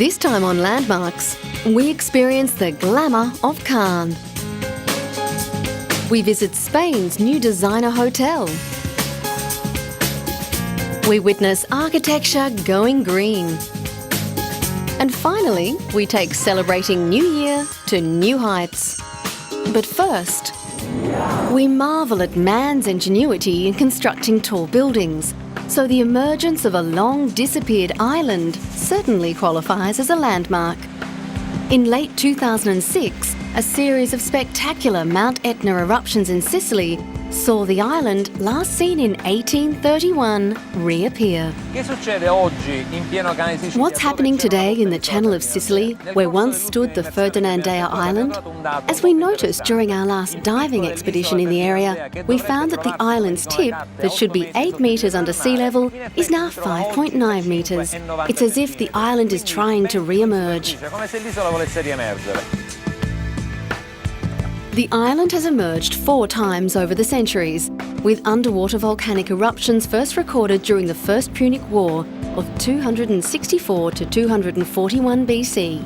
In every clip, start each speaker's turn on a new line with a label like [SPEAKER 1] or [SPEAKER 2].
[SPEAKER 1] This time on Landmarks, we experience the glamour of Cannes. We visit Spain's new designer hotel. We witness architecture going green. And finally, we take celebrating New Year to new heights. But first, we marvel at man's ingenuity in constructing tall buildings. So the emergence of a long disappeared island certainly qualifies as a landmark. In late 2006, a series of spectacular Mount Etna eruptions in Sicily saw the island, last seen in 1831, reappear. What's happening today in the Channel of Sicily, where once stood the Ferdinandea Island? As we noticed during our last diving expedition in the area, we found that the island's tip, that should be 8 metres under sea level, is now 5.9 metres. It's as if the island is trying to re-emerge. The island has emerged 4 times over the centuries, with underwater volcanic eruptions first recorded during the First Punic War of 264 to 241 BC.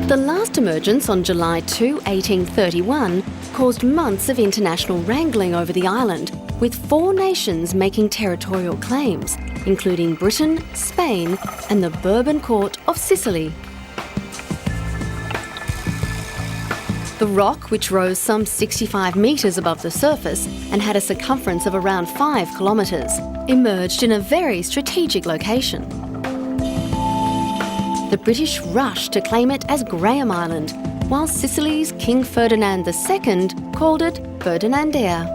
[SPEAKER 1] The last emergence on July 2, 1831, caused months of international wrangling over the island, with 4 nations making territorial claims, including Britain, Spain, and the Bourbon Court of Sicily. The rock, which rose some 65 metres above the surface and had a circumference of around 5 kilometres, emerged in a very strategic location. The British rushed to claim it as Graham Island, while Sicily's King Ferdinand II called it Ferdinandea.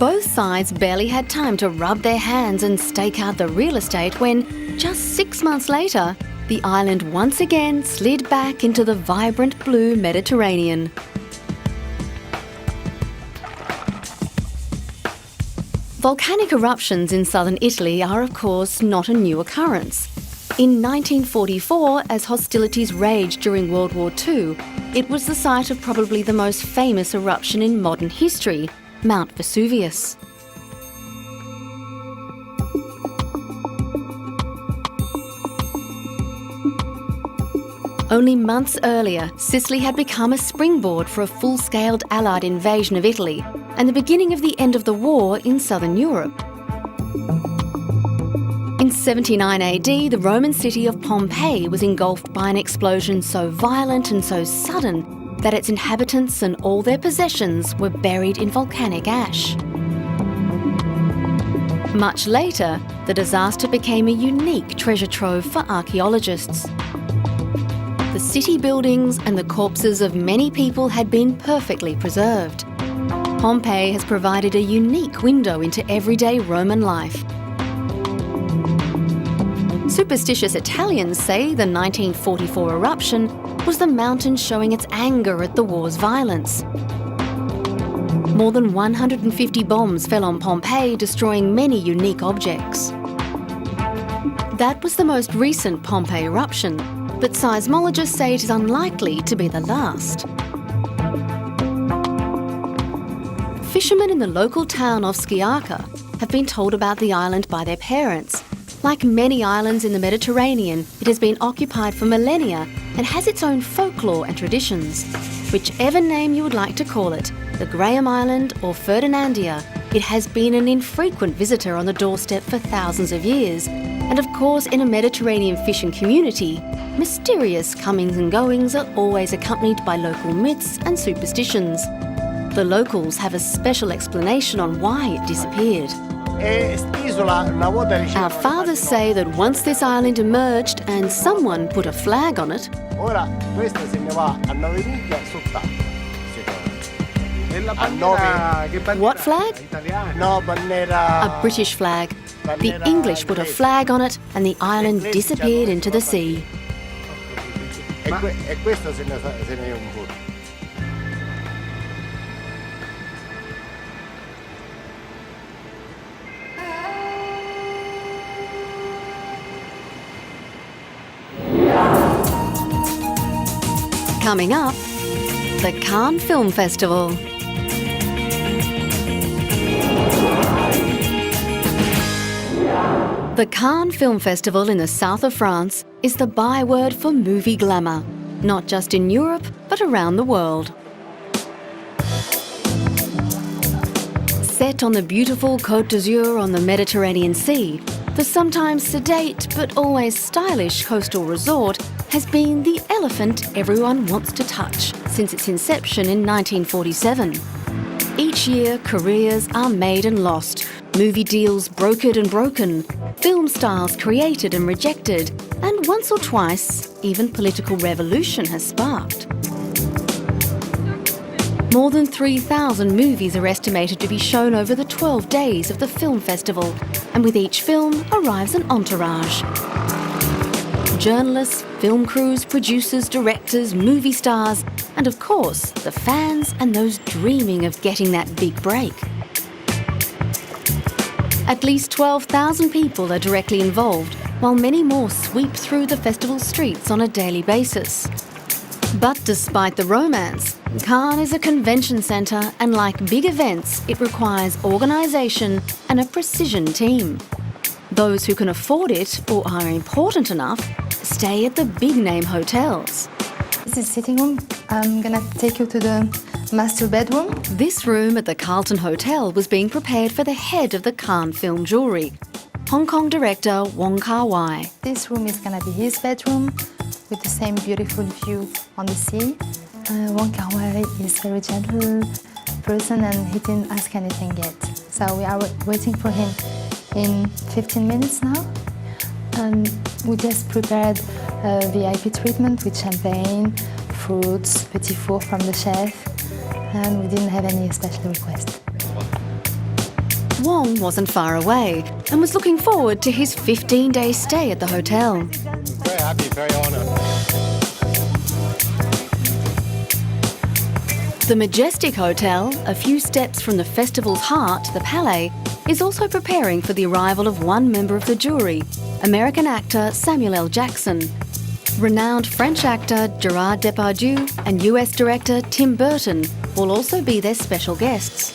[SPEAKER 1] Both sides barely had time to rub their hands and stake out the real estate when, just 6 months later, the island once again slid back into the vibrant blue Mediterranean. Volcanic eruptions in southern Italy are, of course, not a new occurrence. In 1944, as hostilities raged during World War II, it was the site of probably the most famous eruption in modern history, Mount Vesuvius. Only months earlier, Sicily had become a springboard for a full-scaled Allied invasion of Italy and the beginning of the end of the war in southern Europe. In 79 AD, the Roman city of Pompeii was engulfed by an explosion so violent and so sudden that its inhabitants and all their possessions were buried in volcanic ash. Much later, the disaster became a unique treasure trove for archaeologists. The city buildings and the corpses of many people had been perfectly preserved. Pompeii has provided a unique window into everyday Roman life. Superstitious Italians say the 1944 eruption was the mountain showing its anger at the war's violence. More than 150 bombs fell on Pompeii, destroying many unique objects. That was the most recent Pompeii eruption, but seismologists say it is unlikely to be the last. Fishermen in the local town of Sciacca have been told about the island by their parents. Like many islands in the Mediterranean, it has been occupied for millennia and has its own folklore and traditions. Whichever name you would like to call it, the Graham Island or Ferdinandea, it has been an infrequent visitor on the doorstep for thousands of years. And of course, in a Mediterranean fishing community, mysterious comings and goings are always accompanied by local myths and superstitions. The locals have a special explanation on why it disappeared. Our fathers say that once this island emerged and someone put a flag on it, what flag? A British flag. The English put a flag on it and the island disappeared into the sea. Coming up, the Cannes Film Festival. The Cannes Film Festival in the south of France is the byword for movie glamour, not just in Europe, but around the world. Set on the beautiful Côte d'Azur on the Mediterranean Sea, the sometimes sedate but always stylish coastal resort has been the elephant everyone wants to touch since its inception in 1947. Each year, careers are made and lost, movie deals brokered and broken, film styles created and rejected, and once or twice, even political revolution has sparked. More than 3,000 movies are estimated to be shown over the 12 days of the film festival, and with each film arrives an entourage. Journalists, film crews, producers, directors, movie stars, and of course, the fans and those dreaming of getting that big break. At least 12,000 people are directly involved, while many more sweep through the festival streets on a daily basis. But despite the romance, Cannes is a convention centre, and like big events, it requires organisation and a precision team. Those who can afford it or are important enough stay at the big-name hotels.
[SPEAKER 2] This is the sitting room. I'm gonna take you to the master bedroom.
[SPEAKER 1] This room at the Carlton Hotel was being prepared for the head of the Cannes film jury, Hong Kong director Wong Kar-wai.
[SPEAKER 2] This room is gonna be his bedroom with the same beautiful view on the sea. Wong Kar-wai is a very gentle person and he didn't ask anything yet. So we are waiting for him in 15 minutes now. And we just prepared a VIP treatment with champagne, fruits, petit four from the chef, and we didn't have any special request.
[SPEAKER 1] Wong wasn't far away and was looking forward to his 15-day stay at the hotel.
[SPEAKER 3] Very happy, very honoured.
[SPEAKER 1] The Majestic Hotel, a few steps from the festival's heart, the Palais, is also preparing for the arrival of one member of the jury, American actor Samuel L. Jackson. Renowned French actor Gerard Depardieu and US director Tim Burton will also be their special guests.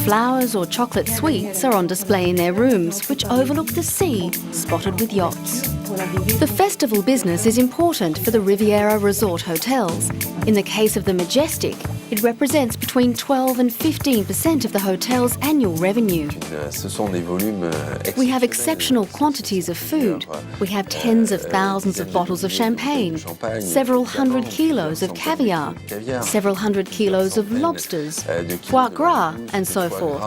[SPEAKER 1] Flowers or chocolate sweets are on display in their rooms, which overlook the sea, spotted with yachts. The festival business is important for the Riviera resort hotels. In the case of the Majestic, it represents between 12 and 15% of the hotel's annual revenue. We have exceptional quantities of food. We have tens of thousands of bottles of champagne, several hundred kilos of caviar, several hundred kilos of lobsters, foie gras, and so forth.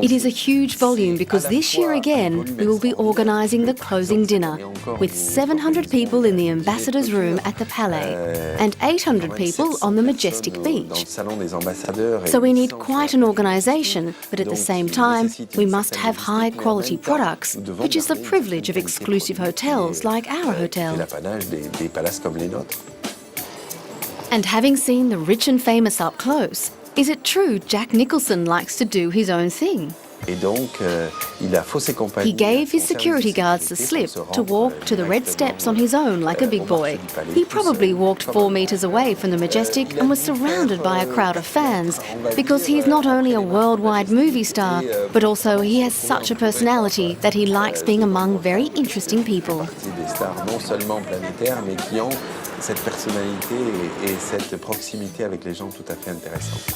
[SPEAKER 1] It is a huge volume because this year again we will be organising the closing dinner with 700 people in the Ambassador's Room at the Palais and 800 people on the Majestic Beach. So we need quite an organisation, but at the same time we must have high quality products, which is the privilege of exclusive hotels like our hotel. And having seen the rich and famous up close, is it true Jack Nicholson likes to do his own thing? He gave his security guards the slip to walk to the red steps on his own like a big boy. He probably walked 4 meters away from the Majestic and was surrounded by a crowd of fans because he's not only a worldwide movie star, but also he has such a personality that he likes being among very interesting people.
[SPEAKER 4] Cette personnalité et cette proximité avec les gens tout à fait intéressante.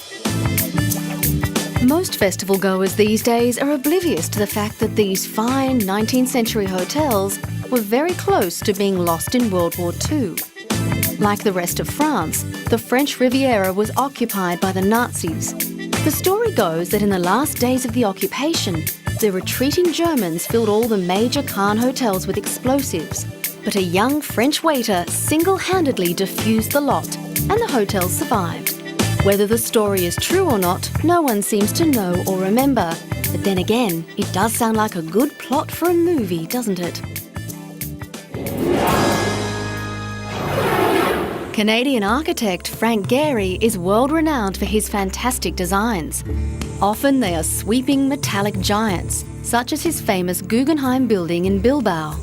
[SPEAKER 1] Most festival goers these days are oblivious to the fact that these fine 19th century hotels were very close to being lost in World War II. Like the rest of France, the French Riviera was occupied by the Nazis. The story goes that in the last days of the occupation, the retreating Germans filled all the major Cannes hotels with explosives. But a young French waiter single-handedly defused the lot, and the hotel survived. Whether the story is true or not, no one seems to know or remember. But then again, it does sound like a good plot for a movie, doesn't it? Canadian architect Frank Gehry is world-renowned for his fantastic designs. Often they are sweeping metallic giants, such as his famous Guggenheim building in Bilbao.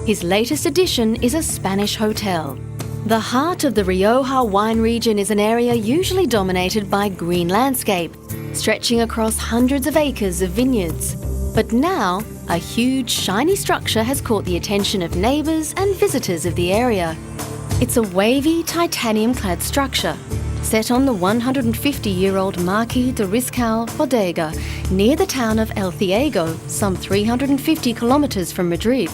[SPEAKER 1] His latest addition is a Spanish hotel. The heart of the Rioja wine region is an area usually dominated by green landscape, stretching across hundreds of acres of vineyards. But now, a huge, shiny structure has caught the attention of neighbours and visitors of the area. It's a wavy, titanium-clad structure, set on the 150-year-old Marquis de Riscal bodega near the town of El Ciego, some 350 kilometres from Madrid.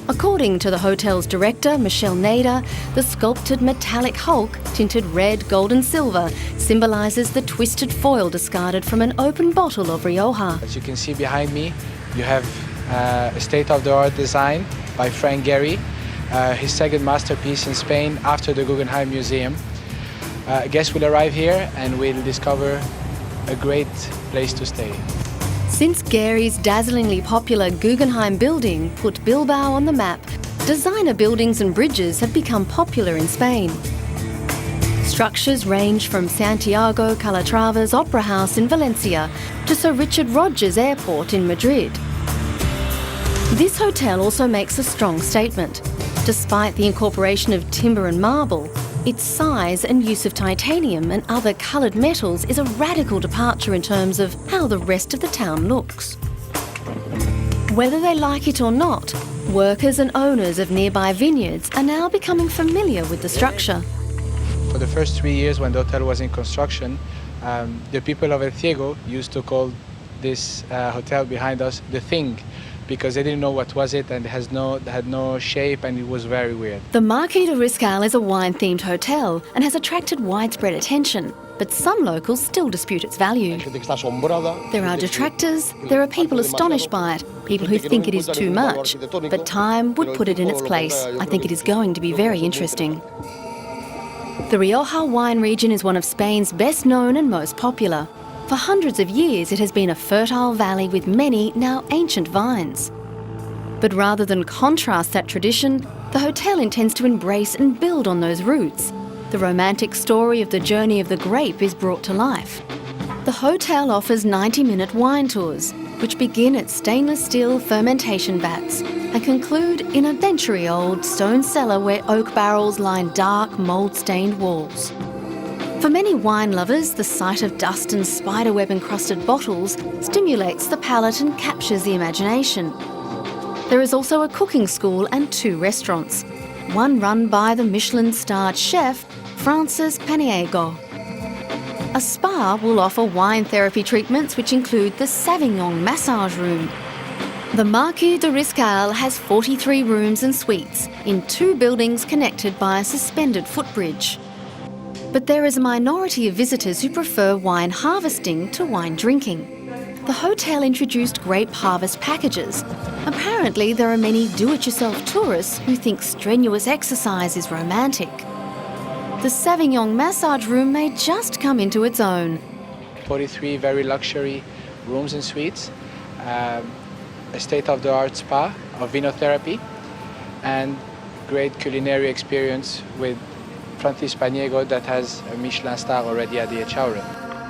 [SPEAKER 1] According to the hotel's director, Michelle Nader, the sculpted metallic hulk, tinted red, gold and silver, symbolises the twisted foil discarded from an open bottle of Rioja.
[SPEAKER 5] As you can see behind me, you have a state-of-the-art design by Frank Gehry, his second masterpiece in Spain after the Guggenheim Museum. Guests will arrive here and will discover a great place to stay.
[SPEAKER 1] Since Gehry's dazzlingly popular Guggenheim building put Bilbao on the map, designer buildings and bridges have become popular in Spain. Structures range from Santiago Calatrava's Opera House in Valencia to Sir Richard Rogers Airport in Madrid. This hotel also makes a strong statement. Despite the incorporation of timber and marble, its size and use of titanium and other coloured metals is a radical departure in terms of how the rest of the town looks. Whether they like it or not, workers and owners of nearby vineyards are now becoming familiar with the structure.
[SPEAKER 5] For the first 3 years when the hotel was in construction, the people of El Ciego used to call this hotel behind us the Thing, because they didn't know what was it and had no shape and it was very weird.
[SPEAKER 1] The Marquis de Riscal is a wine-themed hotel and has attracted widespread attention, but some locals still dispute its value. There are detractors, there are people astonished by it, people who think it is too much, but time would put it in its place. I think it is going to be very interesting. The Rioja wine region is one of Spain's best known and most popular. For hundreds of years, it has been a fertile valley with many, now ancient vines. But rather than contrast that tradition, the hotel intends to embrace and build on those roots. The romantic story of the journey of the grape is brought to life. The hotel offers 90-minute wine tours, which begin at stainless steel fermentation vats and conclude in a century-old stone cellar where oak barrels line dark, mould-stained walls. For many wine lovers, the sight of dust and spiderweb-encrusted bottles stimulates the palate and captures the imagination. There is also a cooking school and 2 restaurants, one run by the Michelin-starred chef Francis Paniego. A spa will offer wine therapy treatments which include the Sauvignon massage room. The Marquis de Riscal has 43 rooms and suites in 2 buildings connected by a suspended footbridge. But there is a minority of visitors who prefer wine harvesting to wine drinking. The hotel introduced grape harvest packages. Apparently, there are many do-it-yourself tourists who think strenuous exercise is romantic. The Sauvignon massage room may just come into its own.
[SPEAKER 5] 43 very luxury rooms and suites, a state-of-the-art spa of vinotherapy, and great culinary experience with Francis Paniego that has a Michelin star already at the Echaure.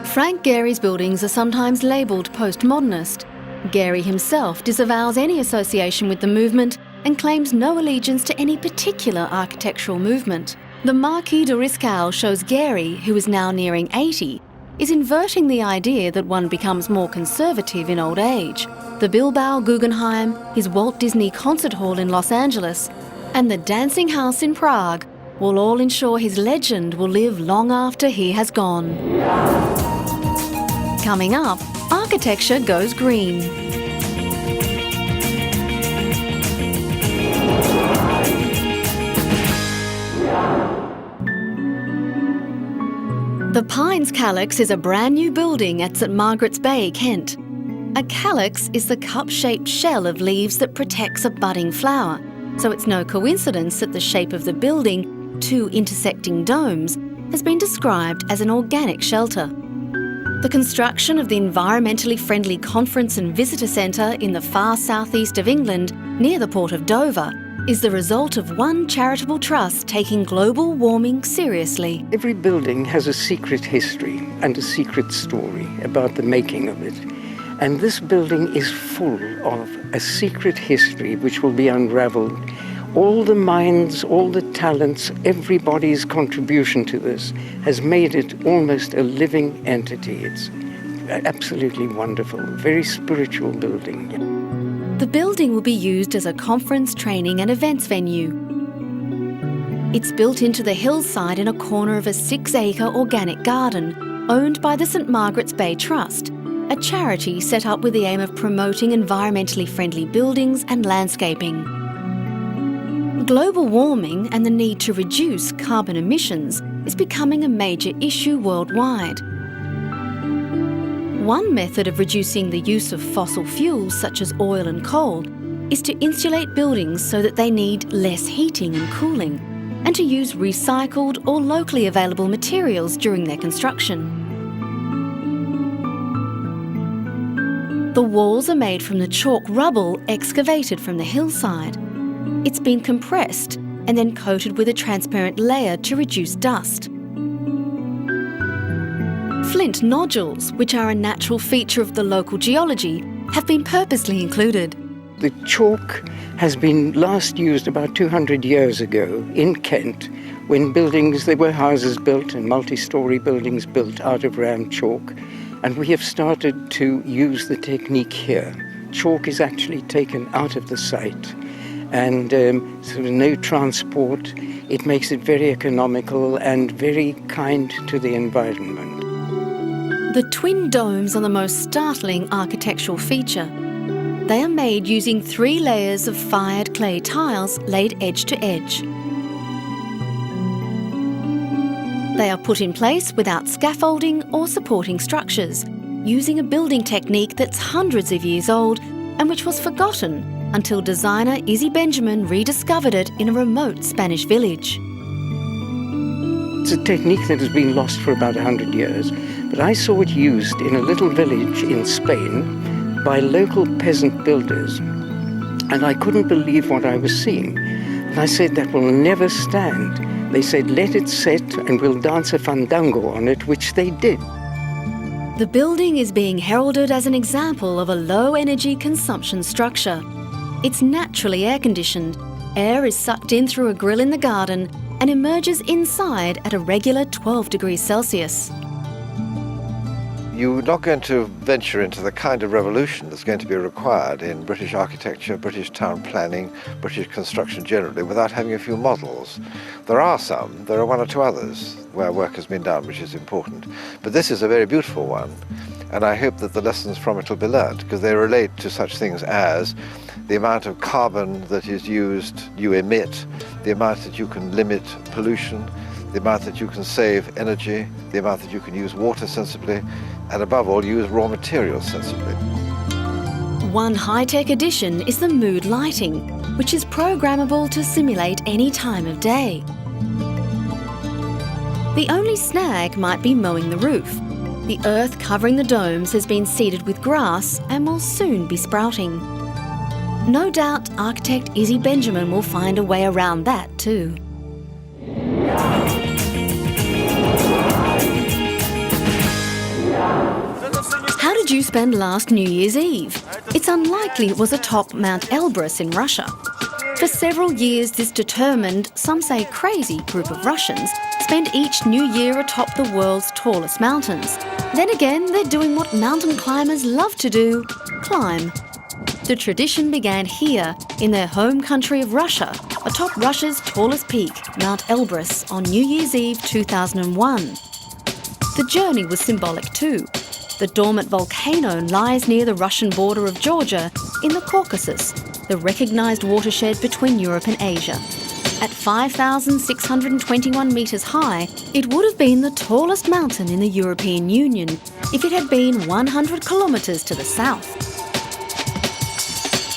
[SPEAKER 1] Frank Gehry's buildings are sometimes labelled postmodernist. Gehry himself disavows any association with the movement and claims no allegiance to any particular architectural movement. The Marquis de Riscal shows Gehry, who is now nearing 80, is inverting the idea that one becomes more conservative in old age. The Bilbao Guggenheim, his Walt Disney Concert Hall in Los Angeles, and the Dancing House in Prague will all ensure his legend will live long after he has gone. Coming up, architecture goes green. The Pines Calyx is a brand new building at St Margaret's Bay, Kent. A calyx is the cup-shaped shell of leaves that protects a budding flower, so it's no coincidence that the shape of the building, 2 intersecting domes, has been described as an organic shelter. The construction of the environmentally friendly conference and visitor centre in the far southeast of England, near the port of Dover, is the result of one charitable trust taking global warming seriously.
[SPEAKER 6] Every building has a secret history and a secret story about the making of it. And this building is full of a secret history which will be unravelled All the minds, all the talents, everybody's contribution to this has made it almost a living entity. It's absolutely wonderful, very spiritual building.
[SPEAKER 1] The building will be used as a conference, training and events venue. It's built into the hillside in a corner of a 6-acre organic garden owned by the St Margaret's Bay Trust, a charity set up with the aim of promoting environmentally friendly buildings and landscaping. Global warming and the need to reduce carbon emissions is becoming a major issue worldwide. One method of reducing the use of fossil fuels such as oil and coal is to insulate buildings so that they need less heating and cooling, and to use recycled or locally available materials during their construction. The walls are made from the chalk rubble excavated from the hillside. It's been compressed and then coated with a transparent layer to reduce dust. Flint nodules, which are a natural feature of the local geology, have been purposely included.
[SPEAKER 6] The chalk has been last used about 200 years ago in Kent, when there were houses built and multi-storey buildings built out of round chalk, and we have started to use the technique here. Chalk is actually taken out of the site, and sort of no transport. It makes it very economical and very kind to the environment.
[SPEAKER 1] The twin domes are the most startling architectural feature. They are made using 3 layers of fired clay tiles laid edge to edge. They are put in place without scaffolding or supporting structures, using a building technique that's hundreds of years old and which was forgotten until designer Izzy Benjamin rediscovered it in a remote Spanish village.
[SPEAKER 6] It's a technique that has been lost for about 100 years, but I saw it used in a little village in Spain by local peasant builders, and I couldn't believe what I was seeing. And I said, that will never stand. They said, let it set and we'll dance a fandango on it, which they did.
[SPEAKER 1] The building is being heralded as an example of a low-energy consumption structure. It's naturally air-conditioned. Air is sucked in through a grill in the garden and emerges inside at a regular 12 degrees Celsius.
[SPEAKER 7] You're not going to venture into the kind of revolution that's going to be required in British architecture, British town planning, British construction generally, without having a few models. There are some, there are 1 or 2 others where work has been done, which is important. But this is a very beautiful one, and I hope that the lessons from it will be learned, because they relate to such things as the amount of carbon that is used, you emit, the amount that you can limit pollution, the amount that you can save energy, the amount that you can use water sensibly, and above all, use raw materials sensibly.
[SPEAKER 1] One high-tech addition is the mood lighting, which is programmable to simulate any time of day. The only snag might be mowing the roof. The earth covering the domes has been seeded with grass and will soon be sprouting. No doubt architect Izzy Benjamin will find a way around that too. How did you spend last New Year's Eve? It's unlikely it was atop Mount Elbrus in Russia. For several years, this determined, some say crazy, group of Russians spend each new year atop the world's tallest mountains. Then again, they're doing what mountain climbers love to do, climb. The tradition began here, in their home country of Russia, atop Russia's tallest peak, Mount Elbrus, on New Year's Eve 2001. The journey was symbolic too. The dormant volcano lies near the Russian border of Georgia in the Caucasus, the recognised watershed between Europe and Asia. At 5,621 metres high, it would have been the tallest mountain in the European Union if it had been 100 kilometres to the south.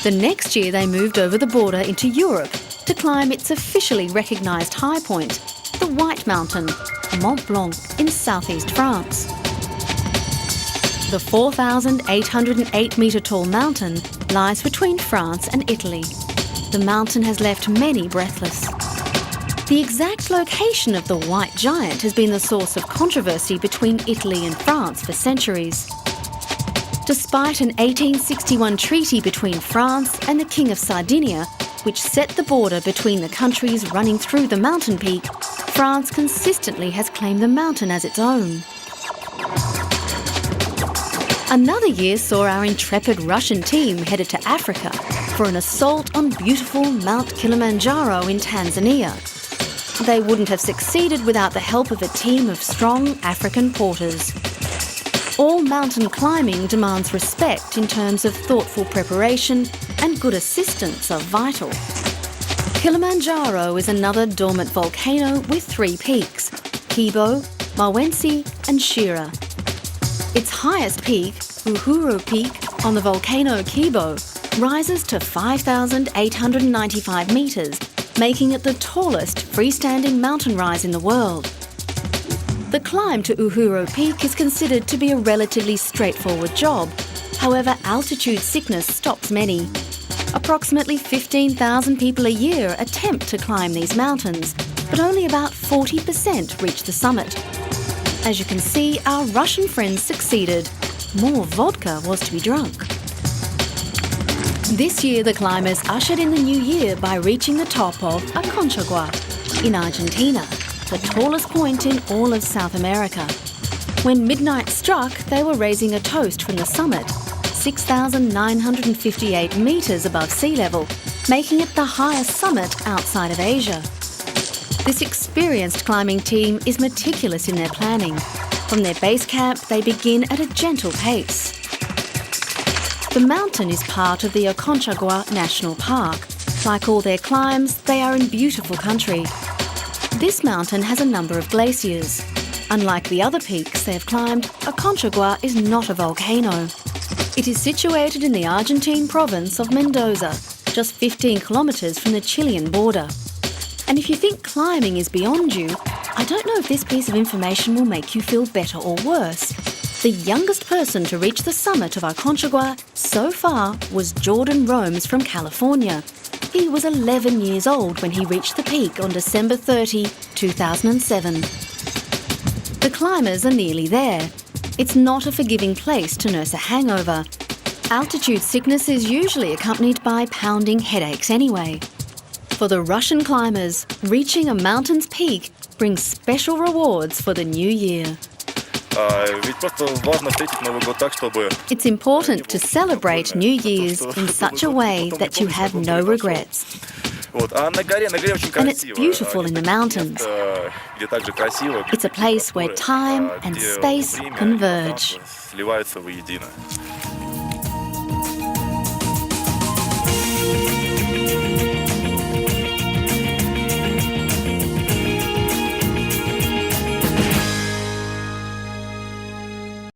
[SPEAKER 1] The next year they moved over the border into Europe to climb its officially recognised high point, the White Mountain, Mont Blanc, in southeast France. The 4,808 metre tall mountain lies between France and Italy. The mountain has left many breathless. The exact location of the White Giant has been the source of controversy between Italy and France for centuries. Despite an 1861 treaty between France and the King of Sardinia, which set the border between the countries running through the mountain peak, France consistently has claimed the mountain as its own. Another year saw our intrepid Russian team headed to Africa for an assault on beautiful Mount Kilimanjaro in Tanzania. They wouldn't have succeeded without the help of a team of strong African porters. All mountain climbing demands respect in terms of thoughtful preparation, and good assistance are vital. Kilimanjaro is another dormant volcano with 3 peaks: Kibo, Mawenzi and Shira. Its highest peak, Uhuru Peak, on the volcano Kibo, rises to 5,895 metres, making it the tallest freestanding mountain rise in the world. The climb to Uhuru Peak is considered to be a relatively straightforward job. However, altitude sickness stops many. Approximately 15,000 people a year attempt to climb these mountains, but only about 40% reach the summit. As you can see, our Russian friends succeeded. More vodka was to be drunk. This year, the climbers ushered in the new year by reaching the top of Aconcagua in Argentina, the tallest point in all of South America. When midnight struck, they were raising a toast from the summit, 6,958 metres above sea level, making it the highest summit outside of Asia. This experienced climbing team is meticulous in their planning. From their base camp, they begin at a gentle pace. The mountain is part of the Aconcagua National Park. Like all their climbs, they are in beautiful country. This mountain has a number of glaciers. Unlike the other peaks they have climbed, Aconcagua is not a volcano. It is situated in the Argentine province of Mendoza, just 15 kilometres from the Chilean border. And if you think climbing is beyond you, I don't know if this piece of information will make you feel better or worse. The youngest person to reach the summit of Aconcagua so far was Jordan Romes from California. He was 11 years old when he reached the peak on December 30, 2007. The climbers are nearly there. It's not a forgiving place to nurse a hangover. Altitude sickness is usually accompanied by pounding headaches anyway. For the Russian climbers, reaching a mountain's peak brings special rewards for the new year. It's important to celebrate New Year's in such a way that you have no regrets. And it's beautiful in the mountains. It's a place where time and space converge.